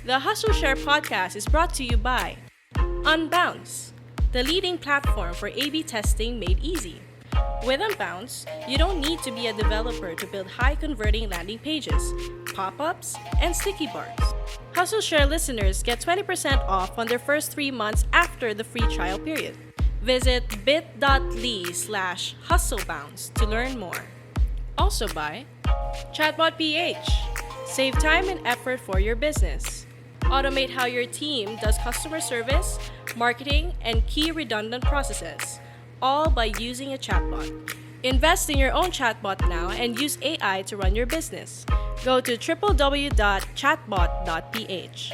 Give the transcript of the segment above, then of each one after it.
The Hustle Share podcast is brought to you by Unbounce, the leading platform for A/B testing made easy. With Unbounce, you don't need to be a developer to build high-converting landing pages, pop-ups, and sticky bars. Hustle Share listeners get 20% off on their first 3 months after the free trial period. Visit bit.ly/hustlebounce to learn more. Also by Chatbot PH. Save time and effort for your business. Automate how your team does customer service, marketing, and key redundant processes, all by using a chatbot. Invest in your own chatbot now and use AI to run your business. Go to www.chatbot.ph.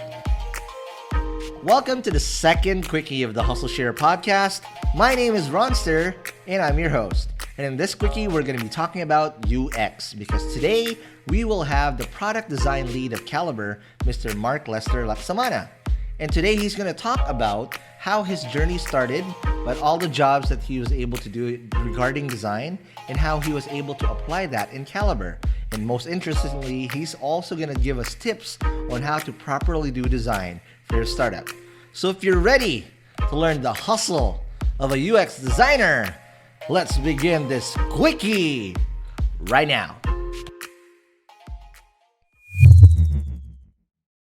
Welcome to the second quickie of the Hustle Share podcast. My name is Ronster, and I'm your host. And in this quickie, we're going to be talking about UX because today we will have the product design lead of Caliber, Mr. Mark Lester Laksamana. And today he's going to talk about how his journey started, but all the jobs that he was able to do regarding design and how he was able to apply that in Caliber. And most interestingly, he's also going to give us tips on how to properly do design for your startup. So if you're ready to learn the hustle of a UX designer, let's begin this quickie right now.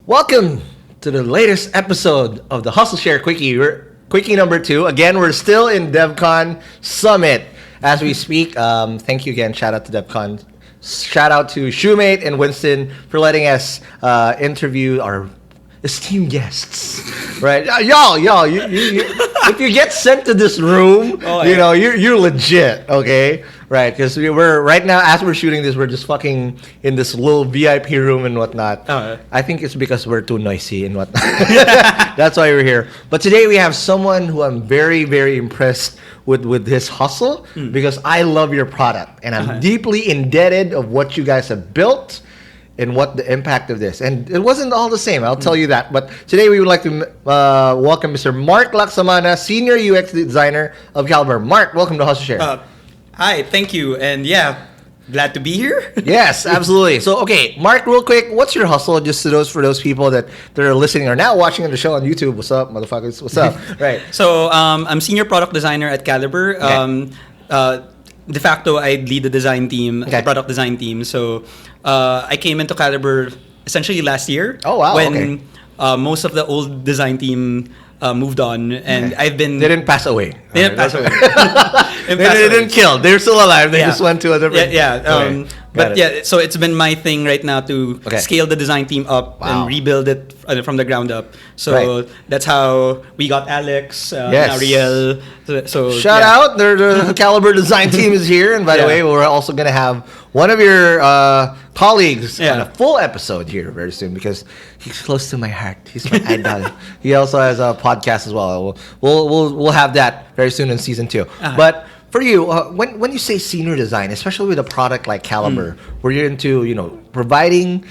Welcome to the latest episode of the Hustle Share Quickie. Quickie number 2. Again, we're still in DevCon Summit as we speak. Thank you again. Shout out to DevCon. Shout out to Shoemate and Winston for letting us interview our esteemed guests, right? Y'all, if you get sent to this room, you're legit, okay? Right, because we're right now, as we're shooting this, we're just fucking in this little VIP room and whatnot. I think it's because we're too noisy and whatnot. That's why we're here. But today we have someone who I'm very, very impressed with his hustle because I love your product and I'm deeply indebted of what you guys have built and what the impact of this. And it wasn't all the same, I'll tell you that. But today we would like to welcome Mr. Mark Laksamana, Senior UX Designer of Caliber. Mark, welcome to Hustle Share. Hi, thank you. And yeah, glad to be here. Yes, absolutely. So, okay, Mark, real quick, what's your hustle? Just for those people that are listening or now watching the show on YouTube. What's up, motherfuckers? What's up? Right. So, I'm Senior Product Designer at Caliber. Okay. De facto, I lead the design team, the product design team. So, I came into Caliber essentially last year. Oh, wow. When most of the old design team moved on, and I've been... They didn't pass away. They didn't pass away. They didn't kill. They're still alive. They just went to a different... So it's been my thing right now to scale the design team up and rebuild it from the ground up. So that's how we got Alex, Ariel. So shout out. The Caliber design team is here. And by the way, we're also going to have one of your colleagues on a full episode here very soon because he's close to my heart. He's my idol. He also has a podcast as well. We'll have that very soon in season 2. But for you, when you say senior design, especially with a product like Caliber, where you're into providing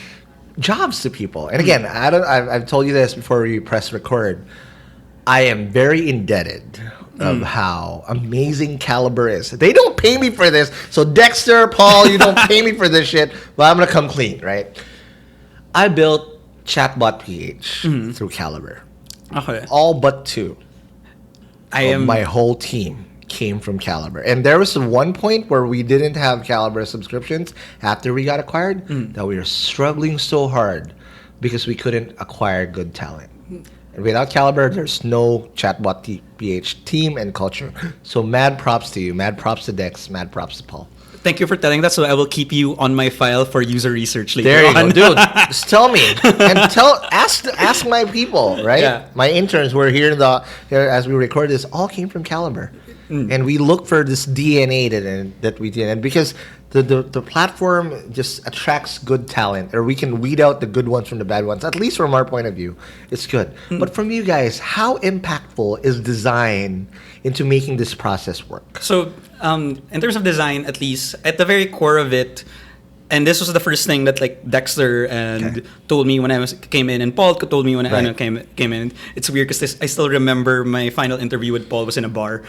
jobs to people, and again, I've told you this before we press record. I am very indebted of how amazing Caliber is. They don't pay me for this, so Dexter, Paul, you don't pay me for this shit, but I'm gonna come clean, right? I built Chatbot PH through Caliber. Okay. All but 2 my whole team came from Caliber. And there was one point where we didn't have Caliber subscriptions after we got acquired that we were struggling so hard because we couldn't acquire good talent. And without Caliber, there's no Chatbot PH team and culture. So mad props to you. Mad props to Dex. Mad props to Paul. Thank you for telling that. So I will keep you on my file for user research later there you on. Go, dude. Just tell me and ask my people, right? Yeah. My interns were here as we record this. All came from Caliber, and we look for this DNA that we did, and because the platform just attracts good talent, or we can weed out the good ones from the bad ones. At least from our point of view, it's good. But from you guys, how impactful is design into making this process work? So, in terms of design, at least at the very core of it, and this was the first thing that Dexter told me when I came in, and Paul told me when I came in. It's weird because I still remember my final interview with Paul was in a bar.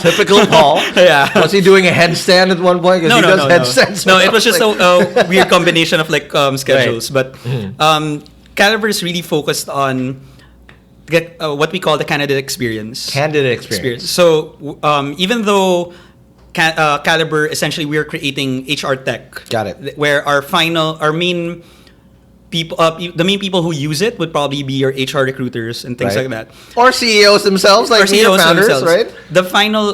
Typical Paul. Yeah. Was he doing a headstand at one point? No, it was just a weird combination of schedules. But Caliber is really focused on what we call the candidate experience. Candidate experience. So even though Caliber, essentially, we're creating HR tech. Got it. Where our main people, the main people who use it would probably be your HR recruiters and things Right. like that. Or CEOs themselves, like me, or founders, right? The final,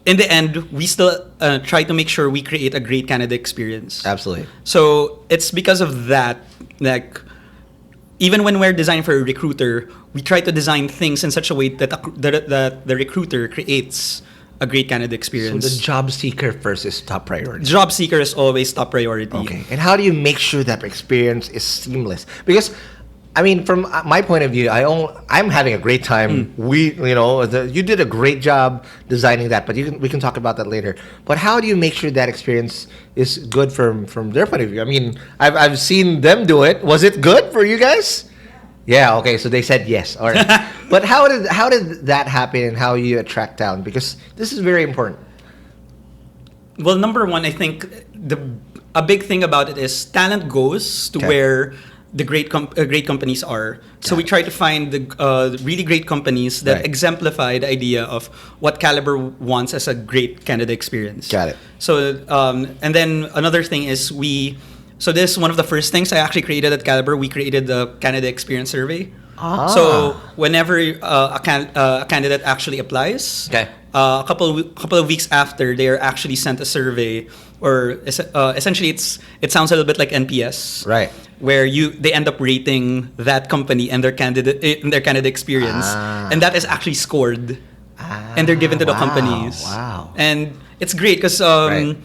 in the end, we still try to make sure we create a great candidate experience. Absolutely. So it's because of that, like, even when we're designing for a recruiter, we try to design things in such a way that that the recruiter creates a great candidate So experience. the job seeker first is top priority. Job seeker is always top priority. Okay. And how do you make sure that experience is seamless? Because, I mean, from my point of view, I'm having a great time. You did a great job designing that, but we can talk about that later. But how do you make sure that experience is good from their point of view? I mean, I've seen them do it. Was it good for you guys? Yeah. Okay. So they said yes. All right. But how did that happen, and how you attract talent? Because this is very important. Well, number one, I think a big thing about it is talent goes to Okay. where the great companies are. So we try to find the really great companies that Right. exemplify the idea of what Caliber wants as a great candidate experience. Got it. So and then another thing is so this is one of the first things I actually created at Caliber. We created the candidate experience survey. Ah. So whenever a candidate actually applies, Okay. a couple of weeks after, they are actually sent a survey, or essentially it sounds a little bit like NPS, Right. Where they end up rating that company and their candidate experience, Ah. and that is actually scored, and they're given to the wow, companies. wow. And it's great because Right.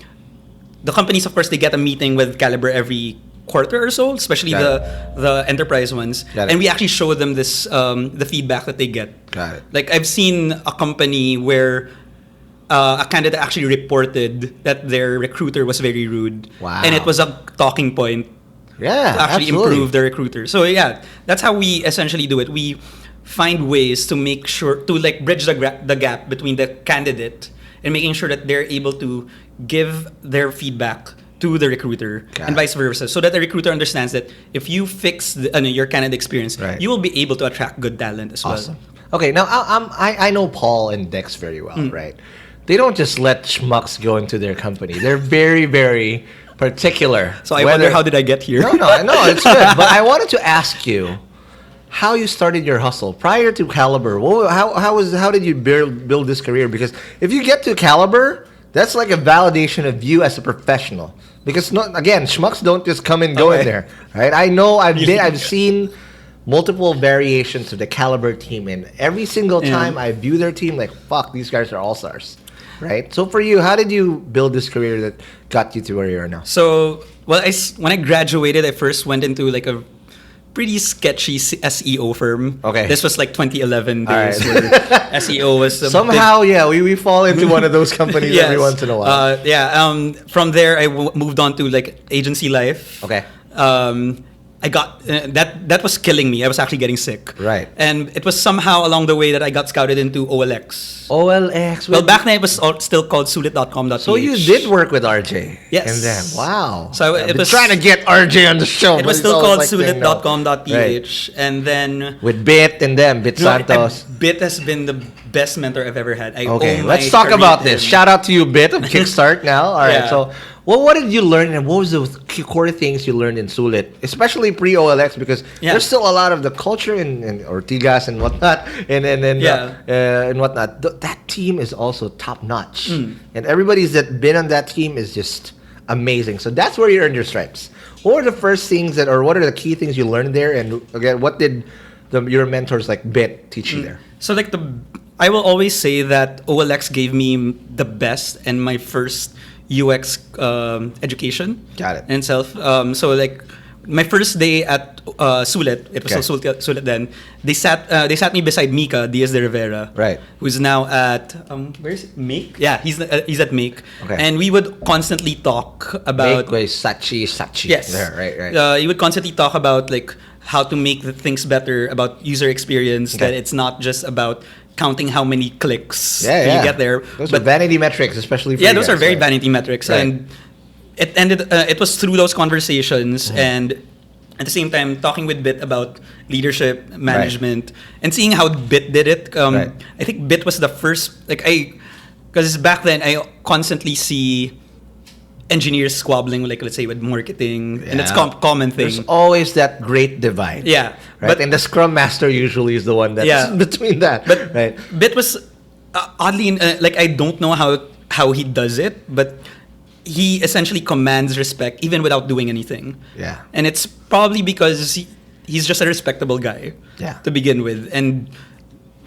the companies, of course, they get a meeting with Caliber every quarter or so, especially Got the enterprise ones, Got it. and we actually show them this the feedback that they get. Got it. Like I've seen a company where a candidate actually reported that their recruiter was very rude, Wow. and it was a talking point Yeah. to actually absolutely. improve the recruiter. So yeah, that's how we essentially do it. We find ways to make sure to like bridge the gap between the candidate and making sure that they're able to give their feedback to the recruiter Got and it. vice versa, so that the recruiter understands that if you fix your candidate experience, Right. you will be able to attract good talent as Awesome. well. Okay, now I know Paul and Dex very well, right? They don't just let schmucks go into their company. They're very, very particular. So I wonder, how did I get here? No, it's good. But I wanted to ask you how you started your hustle prior to Caliber. How did you build this career? Because if you get to Caliber, that's like a validation of you as a professional. Because schmucks don't just come and go in Okay. there, right? I know I've seen multiple variations of the Caliber team, and every single Yeah. time I view their team, like, fuck, these guys are all stars, right? So for you, how did you build this career that got you to where you are now? So, well, when I graduated, I first went into like a pretty sketchy SEO firm. Okay. This was like 2011 days All right. where SEO was a Somehow, we fall into one of those companies Yes. every once in a while. From there, I moved on to like agency life. Okay. I got that was killing me. I was actually getting sick. Right. And it was somehow along the way that I got scouted into OLX. OLX. Well, back then it was still called sulit.com.ph. So you did work with RJ. Yes. And then, wow. So I've it been was- trying to get RJ on the show. It but was he's still always called like saying no. sulit.com.ph. Right. And then With Bit and them, Bit Santos. Bit has been the best mentor I've ever had. I Okay, owe my let's talk career about to this. him. Shout out to you, Bit of Kickstart now. All right, Yeah. so what did you learn, and what was the core things you learned in Sulit, especially pre-OLX, because Yeah. there's still a lot of the culture in Ortigas and whatnot, and whatnot. That team is also top notch, and everybody's that been on that team is just amazing. So that's where you earned your stripes. What were the first things what are the key things you learned there, and again, what did your mentors like Bit teach you there? So like I will always say that OLX gave me the best and my first UX education. Got it. And so like my first day at Sulit, it was Okay. still Sulit then. They sat me beside Mika Diaz de Rivera, Right. Who's now at where is it? Make? Yeah, he's at Make. Okay. And we would constantly talk about Make way Sachi. Yes. There, right. You would constantly talk about like how to make the things better, about user experience. Okay. That it's not just about counting how many clicks Yeah. you get there. Those are vanity metrics, especially for yeah, you those guys, are very right? vanity metrics, Right. and it ended. It was through those conversations, Mm-hmm. and at the same time talking with Bit about leadership, management, and seeing how Bit did it. Right. I think Bit was the first, because back then I constantly see engineers squabbling, like let's say with marketing, and it's common thing. There's always that great divide. Yeah, Right. but And the Scrum Master usually is the one that's Yeah. between that. But right. Bit was oddly like I don't know how he does it, but he essentially commands respect even without doing anything. Yeah. And it's probably because he's just a respectable guy Yeah. to begin with, and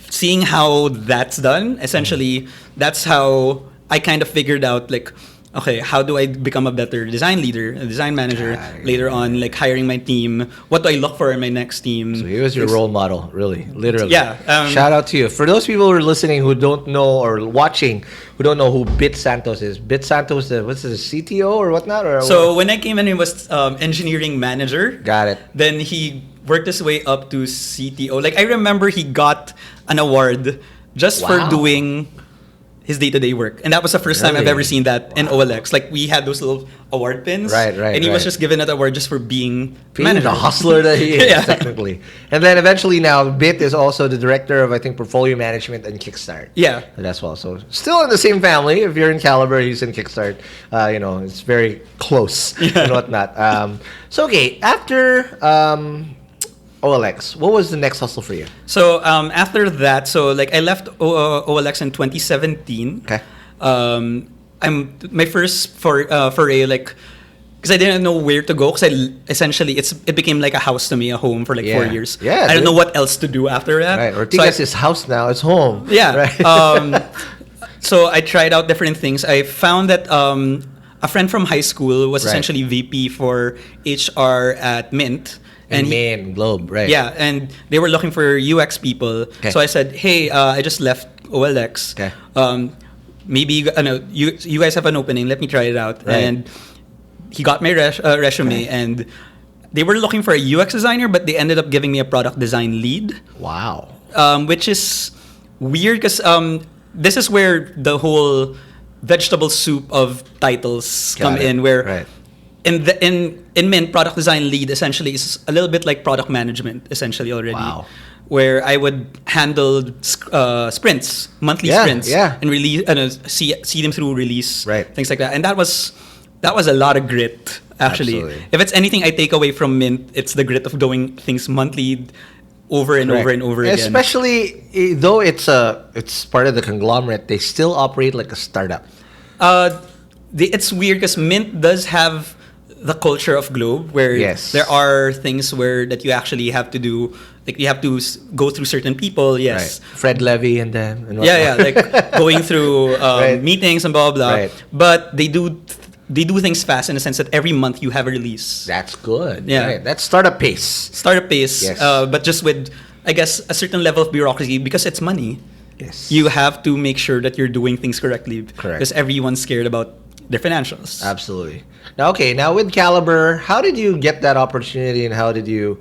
seeing how that's done, essentially, that's how I kind of figured out like, okay, how do I become a better design leader, a design manager later on, like hiring my team? What do I look for in my next team? So he was your role model, really, literally. Yeah, Shout out to you. For those people who are listening who don't know or watching who don't know who Bit Santos is, Bit Santos, what's the CTO or whatnot? Or So when I came in, he was engineering manager. Got it. Then he worked his way up to CTO. Like I remember he got an award just for Wow. doing his day-to-day work, and that was the first time I've Really? ever seen that in OLX. Like we had those little award pins, Right, and he was right. just given that award just for being Being manager. the hustler that he is, Yeah. technically. And then eventually now, Bit is also the director of, I think, portfolio management and Kickstart. Yeah. And as well. So still in the same family. If you're in Caliber, he's in Kickstart. It's very close and whatnot. So, okay, after OLX, what was the next hustle for you? So after that, so like I left OLX in 2017. Okay. I'm my first foray, like, because I didn't know where to go, because essentially it became like a house to me, a home for like 4 Yeah. years. Yeah, I don't dude. know what else to do after that. Right. So I- Ortigas is his house now. It's home. Yeah. Right. So I tried out different things. I found that a friend from high school was Right. essentially VP for HR at Mint. and he- main globe, right? yeah, and they were looking for UX people. Okay. So I said, "Hey, I just left OLX. Okay. Maybe you guys have an opening. Let me try it out." Right. And he got my resume, and they were looking for a UX designer, but they ended up giving me a product design lead, Wow. which is weird because this is where the whole vegetable soup of titles Got come it. in, where Right. in Mint, product design lead essentially is a little bit like product management essentially already. Wow. Where I would handle sprints, monthly Yeah, sprints, yeah. and release, see them through release, Right. things like that. And that was a lot of grit, actually. Absolutely. If it's anything I take away from Mint, it's the grit of doing things monthly, over and over and over again. Especially though it's part of the conglomerate, they still operate like a startup. It's weird because Mint does have the culture of Globe, where Yes. there are things that you actually have to do, like you have to go through certain people. Yes. Right. Fred Levy and them. And Yeah, whatnot. like going through Right. meetings and blah blah. Right. But they do things fast in the sense that every month you have a release. That's good. Yeah. Right. That's startup pace. Startup pace, Yes. but just with, I guess, a certain level of bureaucracy, because it's money. Yes. You have to make sure that you're doing things correctly. Correct. Because everyone's scared about their financials. Absolutely. Now with Caliber, how did you get that opportunity, and how did you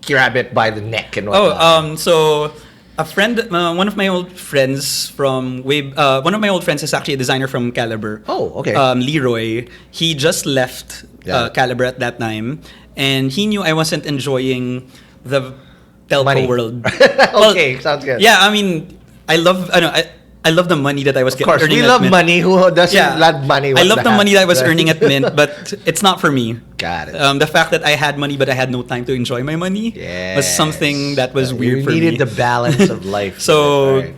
grab it by the neck and whatnot? So a friend, one of my old friends one of my old friends is actually a designer from Caliber. Oh, okay. Leroy. He just left Yeah. Caliber at that time, and he knew I wasn't enjoying the telco Money. world. Okay, sounds good. Yeah, I mean, I love the money that I was Of course, earning we at love Mint. money. Who doesn't Yeah, love money? I What love the heck? money that I was Right. earning at Mint, but it's not for me. Got it. The fact that I had money but I had no time to enjoy my money was something that was weird for me. You needed the balance of life. So Right.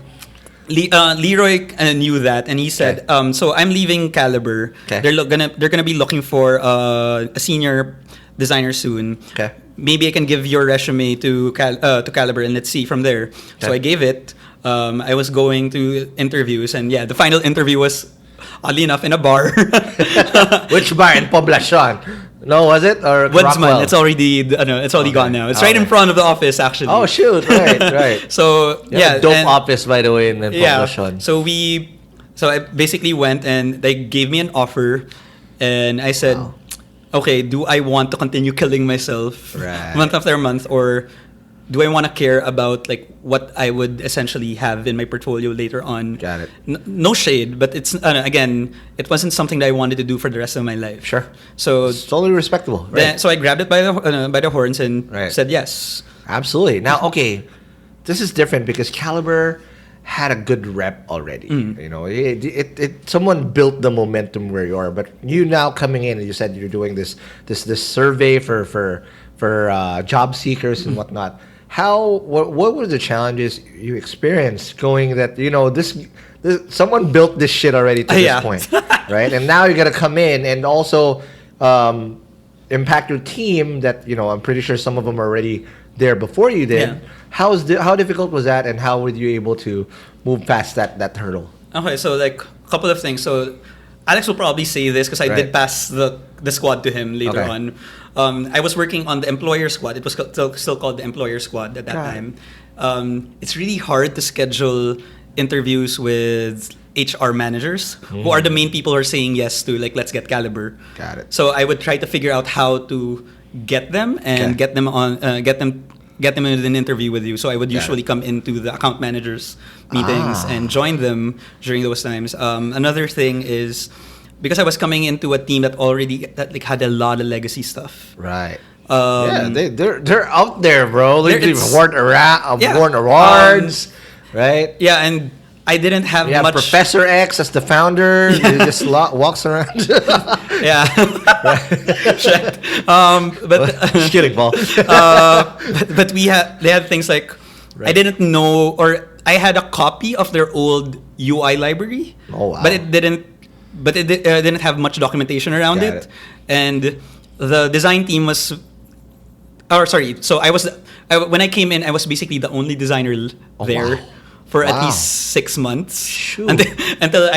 Leroy knew that, and he said, "So I'm leaving Caliber. Okay. They're gonna be looking for a senior designer soon. Okay. Maybe I can give your resume to Caliber, and let's see from there." So Okay. I gave it. I was going to interviews, and yeah, the final interview was, oddly enough, in a bar. Which bar in Poblacion? No, was it or Woodsman. Rockwell? It's already gone now. It's right in Okay. front of the office, actually. Oh shoot! Right, right. So You have yeah, a dope and- office, by the way, in Poblacion. So I basically went, and they gave me an offer, and I said, Wow. okay, do I want to continue killing myself Right. month after month, or do I want to care about like what I would essentially have in my portfolio later on? Got it. No shade, but it's again, it wasn't something that I wanted to do for the rest of my life. Sure. So It's totally respectable. Right. so I grabbed it by the horns and Right. said yes. Absolutely. Now, okay, this is different because Caliber had a good rep already. You know, someone built the momentum where you are, but you now coming in and you said you're doing this survey for job seekers and whatnot. What were the challenges you experienced going that, you know, this someone built this shit already to this Yeah. point, right? And now you're gonna come in and also impact your team that, you know, I'm pretty sure some of them are already there before you did. Yeah. How difficult was that, and how were you able to move past that hurdle? Okay, so like a couple of things. So Alex will probably say this because I Right. did pass the squad to him later Okay. on. I was working on the employer squad. It was still called the employer squad at that Got it. time. It's really hard to schedule interviews with HR managers who are the main people who are saying yes to like let's get Caliber. Got it. So I would try to figure out how to get them and Okay. get them on get them in an interview with you. So I would Got usually it. come into the account managers meetings Ah. and join them during those times. Another thing is because I was coming into a team that like had a lot of legacy stuff. Right. Um, Yeah, they're out there, bro. They've it's- won Yeah. won awards, right? Yeah, and I didn't have You have much. Professor X as the founder. He just walks around. Yeah. Shit. But Just kidding, Paul. but they had things like I Right. didn't know, or I had a copy of their old UI library. Oh, wow. But it didn't have much documentation around Got it. it. And the design team was or sorry, so when I came in, I was basically the only designer there. wow. For at Wow. least 6 months. Shoot. Until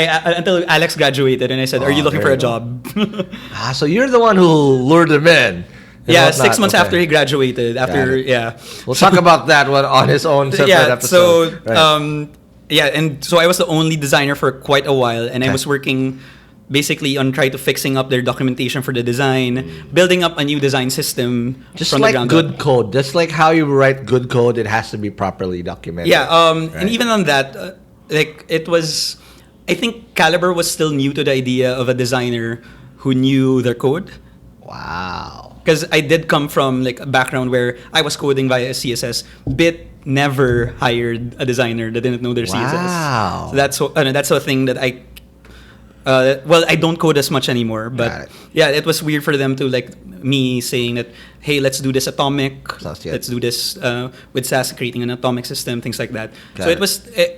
Alex graduated and I said, "Are you Oh, looking there for a you go. job?" So you're the one who lured them in. and Yeah, whatnot. 6 months Okay. after he graduated. After it. yeah, We'll talk about that one on his own separate yeah. episode. So and so I was the only designer for quite a while, and I Okay. was working basically on trying to fixing up their documentation for the design, building up a new design system Just from like the ground good up. code, just like how you write good code, it has to be properly documented. Yeah, Right. and even on that, like it was, I think Caliber was still new to the idea of a designer who knew their code. Wow. Because I did come from like a background where I was coding via CSS. Bit never hired a designer that didn't know their Wow. CSS. So that's a thing that I. I don't code as much anymore, Got but it. yeah, it was weird for them to like me saying that, hey, let's do this atomic, Sounds good. let's do this with SAS creating an atomic system, things like that. Got so it.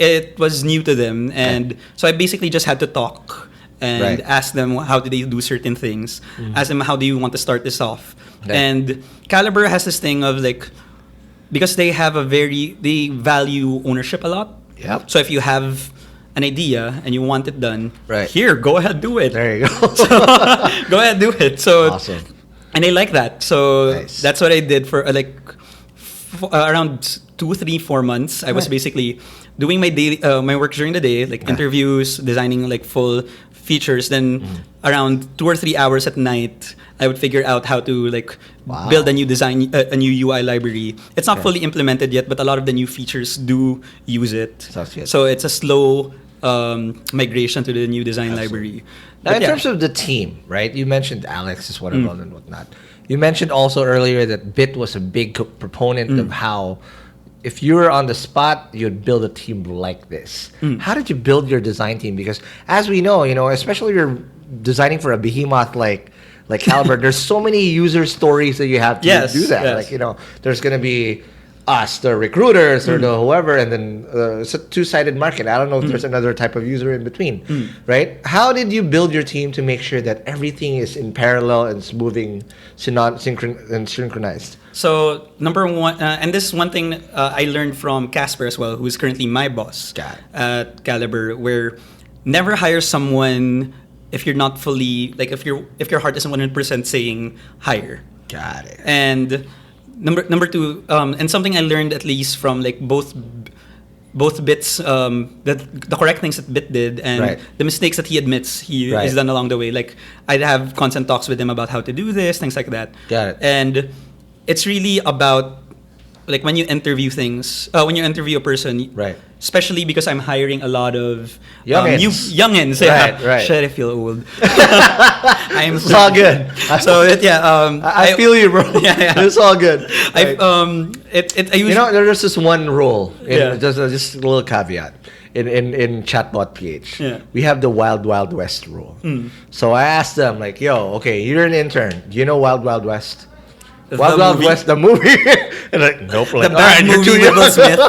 it was new to them, and so I basically just had to talk and Right. Mm-hmm. ask them how do they do certain things, ask them how do you want to start this off, Okay. and Caliber has this thing of like because they value ownership a lot. Yep. So if you have an idea and you want it done, Right. here, go ahead, do it. There you go. Go ahead, do it. So Awesome. and I like that. So Nice. that's what I did for around 2, 3, 4 months. I was Right. basically doing my daily my work during the day, like interviews, designing like full features. Then Mm-hmm. around 2 or 3 hours at night, I would figure out how to like Wow. build a new design, a new UI library. It's not Okay. fully implemented yet, but a lot of the new features do use it. Sounds good. So it's a slow migration to the new design library. Now, But in yeah. terms of the team, right? You mentioned Alex is one of them and whatnot. You mentioned also earlier that Bit was a big proponent of how, if you were on the spot, you'd build a team like this. How did you build your design team? Because as we know, especially if you're designing for a behemoth like Caliber, there's so many user stories that you have to Yes, do that. yes. Like, there's gonna be us, the recruiters, or the whoever, and then it's a two-sided market. I don't know if there's another type of user in between, right? How did you build your team to make sure that everything is in parallel and it's moving synchronized? So number one, and this is one thing I learned from Casper as well, who is currently my boss Got it. at Caliber, where never hire someone if you're not fully like if your heart isn't 100% saying hire. Got it. And number two, and something I learned at least from like both Bit's the correct things that Bit did and Right. the mistakes that he admits he Right. has done along the way. Like I'd have constant talks with him about how to do this, things like that. Got it. And it's really about like when you interview when you interview a person, Right. especially because I'm hiring a lot of Youngins. youngins. Right, Yeah. right. Shit, I feel old. I'm It's all good. So I feel you, bro. Yeah, yeah. It's all good. I usually, You know, there's just one rule. Yeah. Just a little caveat. In Chatbot PH, Yeah. we have the Wild Wild West rule. So I asked them, like, yo, okay, you're an intern. Do you know Wild Wild West? The Wild Wild movie? West, the movie. And like, nope. Like, The bad you're movie too with Will young." Smith.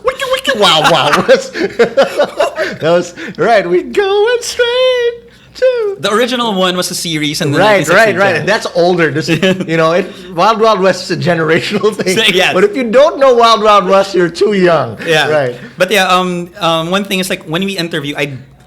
Wiki Wiki Wild Wild West. That was right. We going straight to the original one was a series, and then right. yeah. And that's older. This, you know, Wild Wild West is a generational thing. Yes. But if you don't know Wild Wild West, you're too young. Yeah. Right. But yeah, one thing is like when we interview,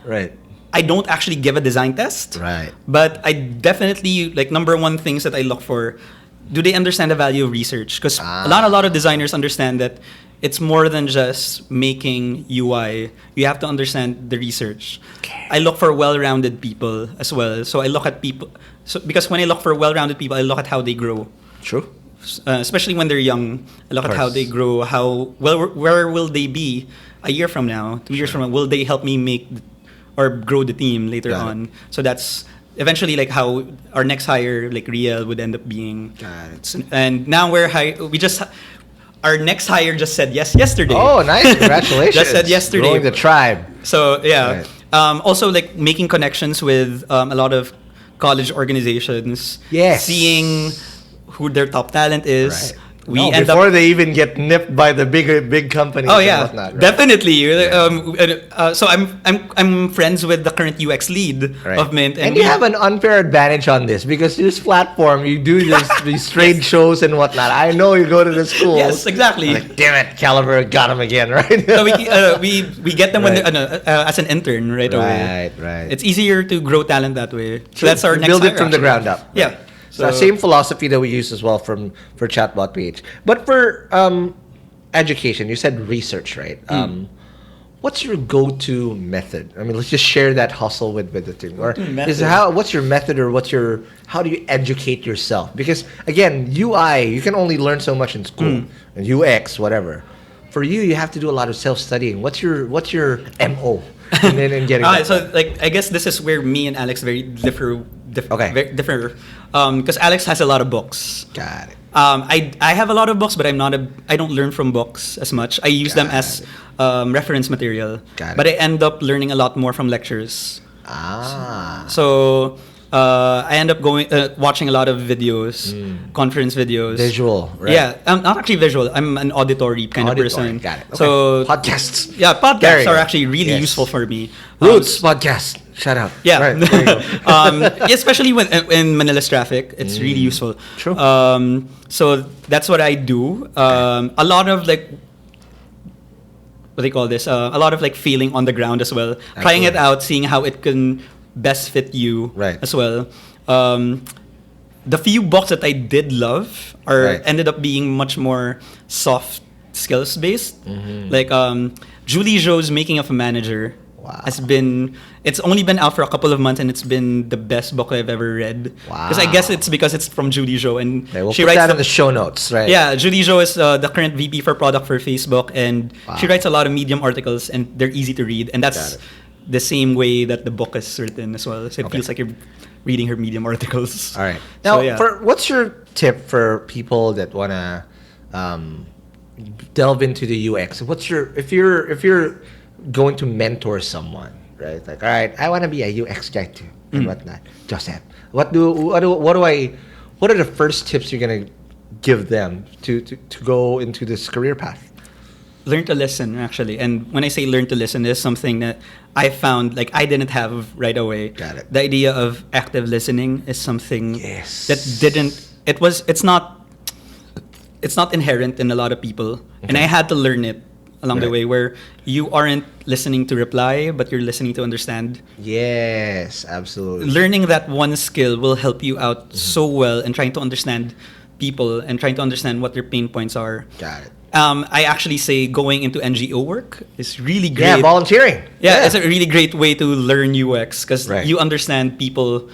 Right. I don't actually give a design test. Right. But I definitely like number one things that I look for. Do they understand the value of research? Because a lot of designers understand that it's more than just making UI. You have to understand the research. I look for well-rounded people as well. So I look at people. So because when I look for well-rounded people, I look at how they grow. True. Especially when they're young, I look at how they grow. Where will they be a year from now, 2 years from now? Will they help me make or grow the team later Got it. on? So that's eventually like how our next hire, like Riel, would end up being. Got it. And now our next hire just said yes yesterday. Oh, nice! Congratulations. Just said yesterday. Growing the tribe. So yeah. Right. Also like making connections with a lot of college organizations. Yes. Seeing who their top talent is. Right. We No, end before up. they even get nipped by the big companies. Oh and yeah, whatnot, right? definitely. So I'm friends with the current UX lead Right. of Mint, and you have an unfair advantage on this because this platform, you do these trade shows and whatnot. I know you go to the schools. Yes, exactly. Like, damn it, Caliber got him again, right? So we get them when Right. as an intern right away. Right. It's easier to grow talent that way. So True. that's our We next build it hire, from the actually. ground up. Yeah. So same philosophy that we use as well for Chatbot PH. But for education, you said research, right? What's your go-to method? I mean, let's just share that hustle with the team. Or what's your method, or how do you educate yourself? Because again, UI, you can only learn so much in school, and UX, whatever. For you, you have to do a lot of self-studying. What's your MO in getting that So done? like I guess this is where me and Alex differ. Okay. Differ. Because Alex has a lot of books. Got it. I have a lot of books, but I don't learn from books as much. I use them as reference material. Got it. But I end up learning a lot more from lectures. Ah. So I end up watching a lot of videos, conference videos. Visual, right? Yeah, I'm not actually visual. I'm an auditory kind of person. Got it. Okay. So Podcasts. yeah, There podcasts you are go. actually really Yes. useful for me. Roots podcast. Shout out. Yeah. Right, there you go. Yeah, especially when in Manila's traffic, it's really useful. True. So that's what I do. A lot of like, what do you call this? A lot of like feeling on the ground as well, trying it Absolutely. out, seeing how it can best fit you Right. as well. The few books that I did love Right. ended up being much more soft skills based. Mm-hmm. Like Julie Zhou's Making of a Manager Wow. it's only been out for a couple of months, and it's been the best book I've ever read. Because I guess it's because it's from Julie Zhou, and Okay, we'll she put writes that in the show notes, right? yeah, Julie Zhou is the current VP for product for Facebook, and she writes a lot of Medium articles, and they're easy to read, and Got that's it. the same way that the book is written as well. So it feels like you're reading her Medium articles. All right. Now, So, yeah. what's your tip for people that wanna delve into the UX? If you're going to mentor someone, right? Like, all right, I want to be a UX guy too, and whatnot. Joseph, what are the first tips you're gonna give them to go into this career path? Learn to listen, actually. And when I say learn to listen, is something that I found like I didn't have right away. Got it. The idea of active listening is something Yes. that it's not inherent in a lot of people. And I had to learn it along the Right. way, where you aren't listening to reply, but you're listening to understand. Yes, absolutely. Learning that one skill will help you out so well in trying to understand people and trying to understand what their pain points are. Got it. I actually say going into NGO work is really great. Yeah, volunteering. Yeah, it's a really great way to learn UX because Right. you understand people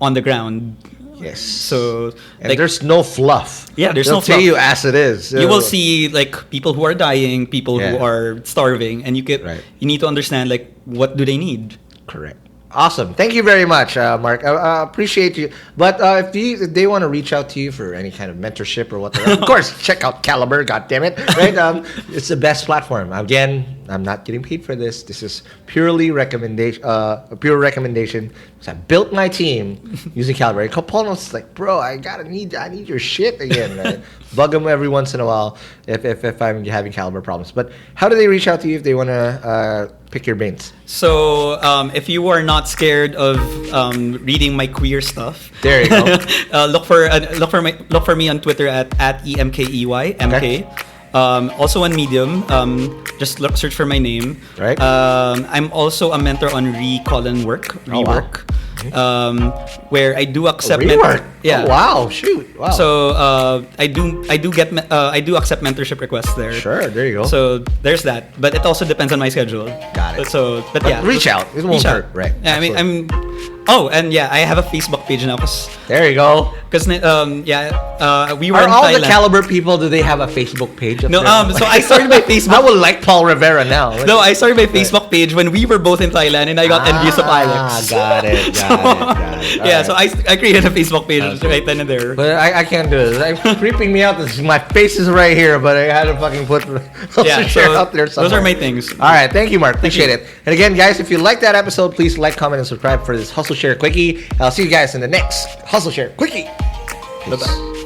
on the ground Yes. So And like there's no fluff. Yeah, there's They'll no tell fluff. you as it is. you will see like people who are dying, people who Yeah. are starving, and Right. you need to understand like what do they need. Correct. Awesome. Thank you very much, Mark. I appreciate you. But if they want to reach out to you for any kind of mentorship or whatever, of course, check out Caliber. God damn it, right? It's the best platform. Again, I'm not getting paid for this. This is purely recommendation. A pure recommendation. So I built my team using Caliber. And Paul was like, bro, I need your shit again. Right? Bug them every once in a while if I'm having Caliber problems. But how do they reach out to you if they want to pick your brains? So if you are not scared of reading my queer stuff, There you go. look for me on Twitter at EMKEY MK. Okay. Also on Medium, just search for my name. Right. I'm also a mentor on Colin Work, Oh, wow. Rework, where I do accept Rework. Yeah. Oh, wow. Shoot. Wow. So I do accept mentorship requests there. Sure. There you go. So there's that, but it also depends on my schedule. Got it. But yeah, reach out. It won't reach out. hurt. Right. Yeah, I mean, Absolutely. and yeah, I have a Facebook page now because There you go. we were Are in all Thailand. the Caliber people? Do they have a Facebook page? of No, their- so I started my Facebook. I would like Paul Rivera now. No, I started my Facebook page when we were both in Thailand, and I got envious of Alex. Got it. Got it. Yeah, so I created a Facebook page Okay. right then and there. But I can't do this. It's creeping me out. My face is right here, but I had to fucking put Yeah, share so out there somewhere. those are my things. All right, thank you, Mark. Appreciate you. it. And again, guys, if you like that episode, please like, comment, and subscribe for this Hustle Share Quickie. I'll see you guys in the next Hustle Share Quickie. Peace. Bye-bye.